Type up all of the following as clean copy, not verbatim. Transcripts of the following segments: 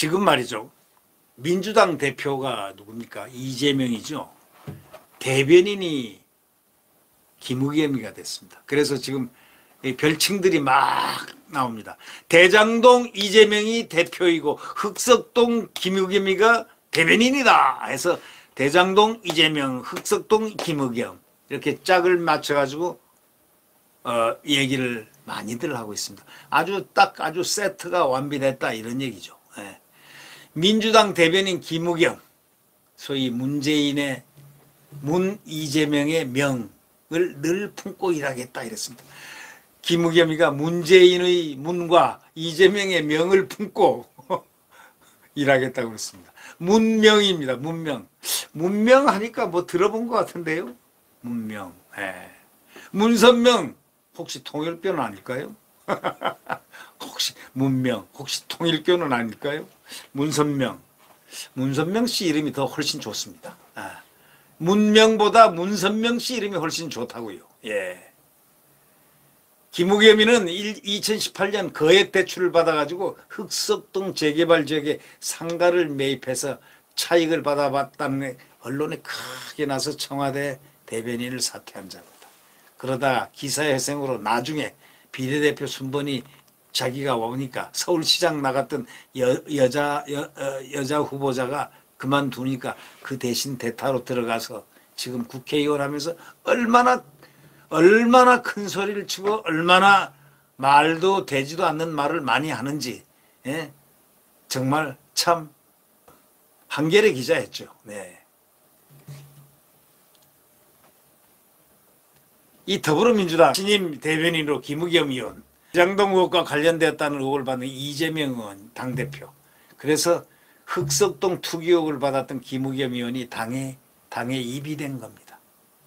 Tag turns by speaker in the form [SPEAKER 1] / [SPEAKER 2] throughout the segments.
[SPEAKER 1] 지금 말이죠. 민주당 대표가 누굽니까? 이재명이죠. 대변인이 김우겸이가 됐습니다. 그래서 지금 별칭들이 막 나옵니다. 대장동 이재명이 대표이고 흑석동 김우겸이가 대변인이다 해서 대장동 이재명, 흑석동 김우겸 이렇게 짝을 맞춰가지고 얘기를 많이들 하고 있습니다. 아주 세트가 완비됐다 이런 얘기죠. 예. 민주당 대변인 김우겸, 소위 문재인의 이재명의 명을 늘 품고 일하겠다 이랬습니다. 김우겸이가 문재인의 문과 이재명의 명을 품고 일하겠다고 그랬습니다. 문명입니다. 문명. 문명하니까 뭐 들어본 것 같은데요. 문명. 예. 문선명 혹시 통일교는 아닐까요? 혹시 문명 혹시 통일교는 아닐까요? 문선명 씨 이름이 더 훨씬 좋습니다. 문명보다 문선명 씨 이름이 훨씬 좋다고요. 예. 김우겸이는 2018년 거액 대출을 받아가지고 흑석동 재개발 지역에 상가를 매입해서 차익을 받아봤다는 언론에 크게 나서 청와대 대변인을 사퇴한 자입니다. 그러다 기사회생으로 나중에 비례대표 순번이 자기가 오니까 서울시장 나갔던 여자 후보자가 그만두니까 그 대신 대타로 들어가서 지금 국회의원 하면서 얼마나 큰 소리를 치고 얼마나 말도 되지도 않는 말을 많이 하는지, 예? 정말 참 한겨레 기자였죠. 네. 이 더불어민주당 신임 대변인으로 김우겸 의원, 대장동 의혹과 관련되었다는 의혹을 받는 이재명 의원 당대표, 그래서 흑석동 투기 의혹을 받았던 김우겸 의원이 당에 입이된 겁니다.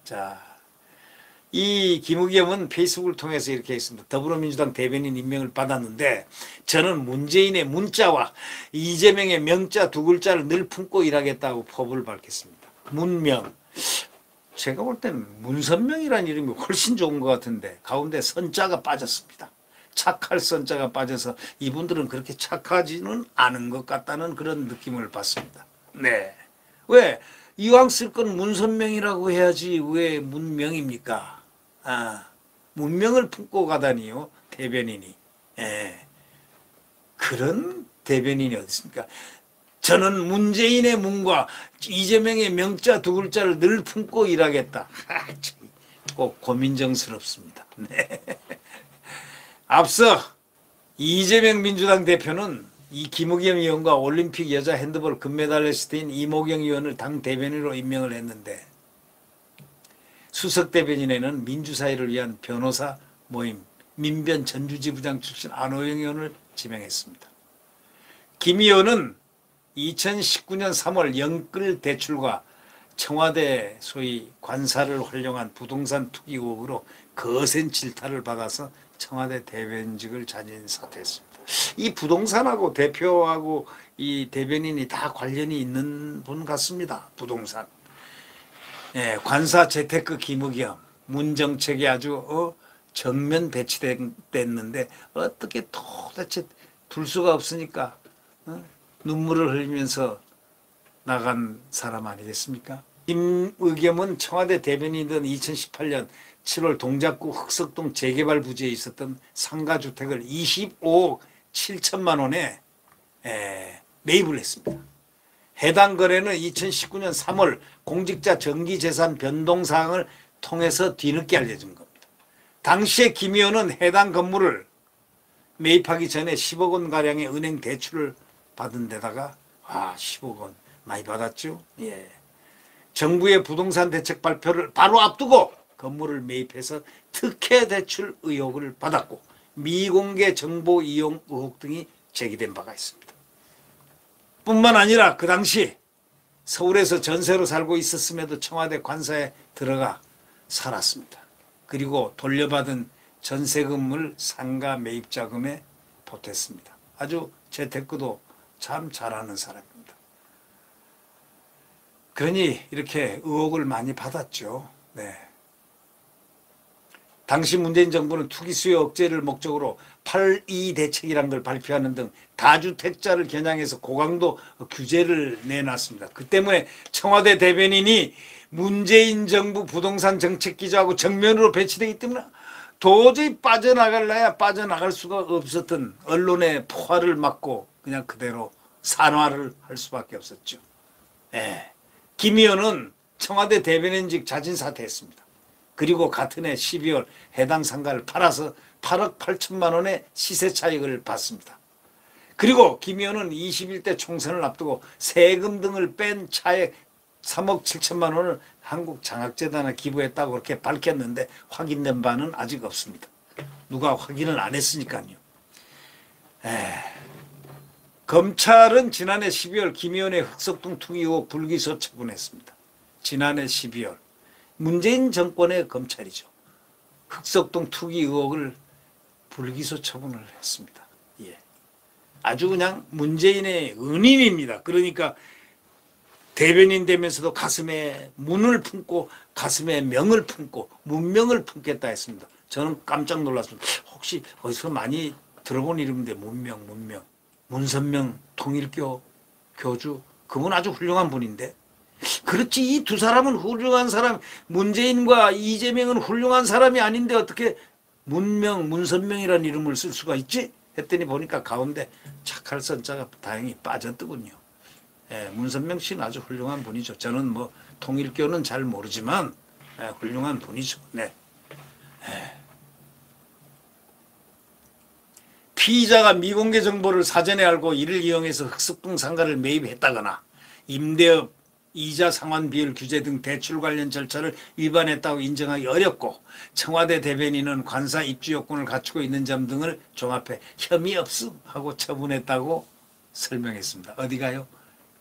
[SPEAKER 1] 자, 이 김우겸은 페이스북을 통해서 이렇게 했습니다. 더불어민주당 대변인 임명을 받았는데 저는 문재인의 문자와 이재명의 명자 두 글자를 늘 품고 일하겠다고 포부를 밝혔습니다. 문명. 제가 볼 때는 문선명이라는 이름이 훨씬 좋은 것 같은데 가운데 선자가 빠졌습니다. 착할 선자가 빠져서 이분들은 그렇게 착하지는 않은 것 같다는 그런 느낌을 받습니다. 네. 왜? 이왕 쓸 건 문선명이라고 해야지 왜 문명입니까? 문명을 품고 가다니요, 대변인이. 예. 그런 대변인이 어디 있습니까? 저는 문재인의 문과 이재명의 명자 두 글자를 늘 품고 일하겠다. 꼭 고민정스럽습니다. 네. 앞서 이재명 민주당 대표는 이 김우겸 의원과 올림픽 여자 핸드볼 금메달리스트인 이모경 의원을 당 대변인으로 임명을 했는데 수석 대변인에는 민주사회를 위한 변호사 모임 민변 전주지부장 출신 안호영 의원을 지명했습니다. 김 의원은 2019년 3월 영끌 대출과 청와대 소위 관사를 활용한 부동산 투기 의혹으로 거센 질타를 받아서 청와대 대변인직을 자진 사퇴했습니다. 이 부동산하고 대표하고 이 대변인이 다 관련이 있는 분 같습니다. 부동산. 예, 관사 재테크 김우겸, 문정책이 아주 정면 배치됐는데 어떻게 도대체 둘 수가 없으니까 눈물을 흘리면서 나간 사람 아니겠습니까? 김의겸은 청와대 대변인이던 2018년 7월 동작구 흑석동 재개발 부지에 있었던 상가주택을 25억 7천만 원에 매입을 했습니다. 해당 거래는 2019년 3월 공직자 정기재산 변동사항을 통해서 뒤늦게 알려진 겁니다. 당시에 김 의원은 해당 건물을 매입하기 전에 10억 원가량의 은행 대출을 받은 데다가 10억 원 많이 받았죠. 예. 정부의 부동산 대책 발표를 바로 앞두고 건물을 매입해서 특혜 대출 의혹을 받았고 미공개 정보 이용 의혹 등이 제기된 바가 있습니다. 뿐만 아니라 그 당시 서울에서 전세로 살고 있었음에도 청와대 관사에 들어가 살았습니다. 그리고 돌려받은 전세금을 상가 매입 자금에 보탰습니다. 아주 재테크도 참 잘하는 사람입니다. 그러니 이렇게 의혹을 많이 받았죠. 네. 당시 문재인 정부는 투기 수요 억제를 목적으로 8.2 대책이라는 걸 발표하는 등 다주택자를 겨냥해서 고강도 규제를 내놨습니다. 그 때문에 청와대 대변인이 문재인 정부 부동산 정책 기조하고 정면으로 배치되기 때문에 도저히 빠져나갈래야 빠져나갈 수가 없었던 언론의 포화를 맞고 그냥 그대로 산화를 할 수밖에 없었죠. 예. 김 의원은 청와대 대변인직 자진 사퇴했습니다. 그리고 같은 해 12월 해당 상가를 팔아서 8억 8천만 원의 시세 차익을 받습니다. 그리고 김 의원은 21대 총선을 앞두고 세금 등을 뺀 차액 3억 7천만 원을 한국장학재단에 기부했다고 그렇게 밝혔는데 확인된 바는 아직 없습니다. 누가 확인을 안 했으니까요. 검찰은 지난해 12월 김 의원의 흑석동 투기 의혹 불기소 처분했습니다. 지난해 12월 문재인 정권의 검찰이죠. 흑석동 투기 의혹을 불기소 처분을 했습니다. 예. 아주 그냥 문재인의 은인입니다. 그러니까 대변인 되면서도 가슴에 문을 품고 가슴에 명을 품고 문명을 품겠다 했습니다. 저는 깜짝 놀랐습니다. 혹시 어디서 많이 들어본 이름인데 문명. 문선명 통일교 교주 그분 아주 훌륭한 분인데 그렇지 이 두 사람은 훌륭한 사람 문재인과 이재명은 훌륭한 사람이 아닌데 어떻게 문선명이라는 이름을 쓸 수가 있지? 했더니 보니까 가운데 착할 선자가 다행히 빠졌더군요. 예, 문선명 씨는 아주 훌륭한 분이죠. 저는 뭐 통일교는 잘 모르지만 훌륭한 분이죠. 네. 피의자가 미공개 정보를 사전에 알고 이를 이용해서 흑석동 상가를 매입했다거나 임대업, 이자 상환 비율 규제 등 대출 관련 절차를 위반했다고 인정하기 어렵고 청와대 대변인은 관사 입주 요건을 갖추고 있는 점 등을 종합해 혐의 없음 하고 처분했다고 설명했습니다. 어디가요?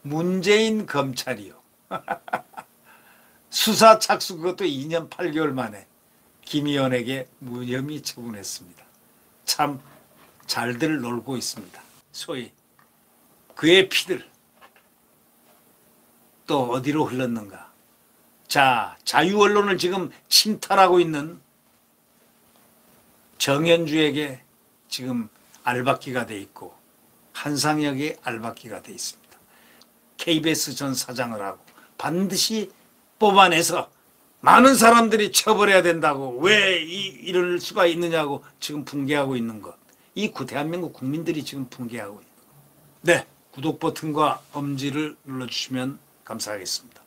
[SPEAKER 1] 문재인 검찰이요. 수사 착수 그것도 2년 8개월 만에 김 의원에게 무혐의 처분했습니다. 참 잘들 놀고 있습니다. 소위 그의 피들 또 어디로 흘렀는가. 자, 자유언론을 지금 침탈하고 있는 정현주에게 지금 알박기가 돼 있고 한상혁의 알박기가 돼 있습니다. KBS 전 사장을 하고 반드시 뽑아내서 많은 사람들이 처벌해야 된다고 왜 이럴 수가 있느냐고 지금 붕괴하고 있는 것. 이 대한민국 국민들이 지금 붕괴하고 있는 것. 네, 구독 버튼과 엄지를 눌러주시면 감사하겠습니다.